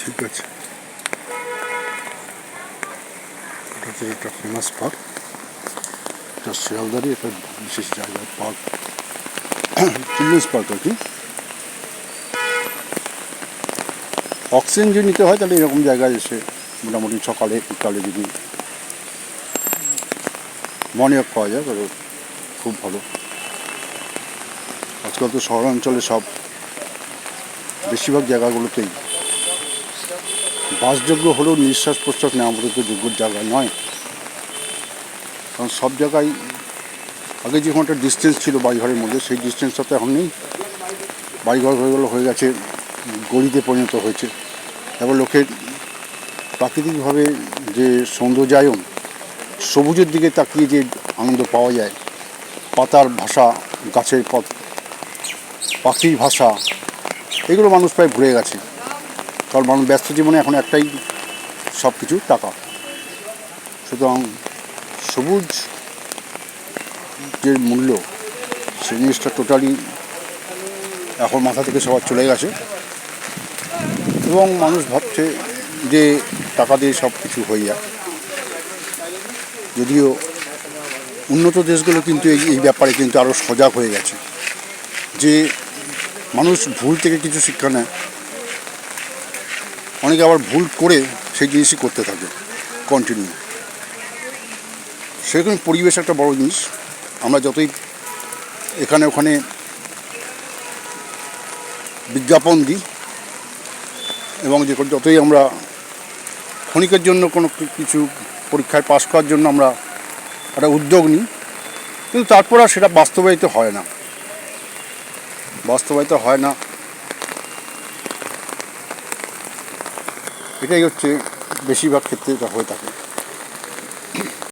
ঠিক আছে, এটা হচ্ছে একটা ফেমাস পার্ক, এটা শিয়ালদারই একটা বিশেষ জায়গা পার্ক, চিলড্রেন্স পার্ক আর কি। অক্সিজেন যদি নিতে হয় তাহলে এরকম জায়গায় এসে মোটামুটি সকালে বিকালে যদি মর্নিং ওয়াক পাওয়া যায় তাহলে খুব ভালো। আজকাল তো শহরাঞ্চলে সব বেশিরভাগ জায়গাগুলোতেই বাসযোগ্য হলেও নিঃশ্বাস প্রশ্বাস নেওয়া মতো তো যোগ্য জায়গা নয়, কারণ সব জায়গায় আগে যেরকম একটা ডিস্টেন্স ছিল বাড়িঘরের মধ্যে সেই ডিস্টেন্সটা তো এখন নেই। বাড়িঘর হয়ে গেছে গলিতে পরিণত হয়েছে। তারপর লোকের প্রাকৃতিকভাবে যে সৌন্দর্যায়ন, সবুজের দিকে তাকিয়ে যে আনন্দ পাওয়া যায়, পাতার ভাষা, গাছের পাখির ভাষা, এগুলো মানুষ প্রায় ভুলে গেছে। কারণ মানুষ ব্যস্ত জীবনে এখন একটাই সব কিছু টাকা। সুতরাং সবুজ যে মূল্য সেই জিনিসটা টোটালি এখন মাথা থেকে সবার চলে গেছে এবং মানুষ ভাবছে যে টাকা দিয়ে সব কিছু হয়ে যায়। যদিও উন্নত দেশগুলো কিন্তু এই ব্যাপারে কিন্তু আরও সজাগ হয়ে গেছে যে মানুষ ভুল থেকে কিছু শিক্ষা নেয়, অনেকে আবার ভুল করে সেই জিনিসই করতে থাকে কন্টিনিউ। সেরকম পরিবেশ একটা বড় জিনিস। আমরা যতই এখানে ওখানে বিজ্ঞাপন দিই এবং যতই আমরা ক্ষণিকের জন্য কোনো কিছু পরীক্ষায় পাশ করার জন্য আমরা একটা উদ্যোগ নিই, কিন্তু তারপর আর সেটা বাস্তবায়িত হয় না। এটাই হচ্ছে বেশিরভাগ ক্ষেত্রে এটা হয়ে থাকে।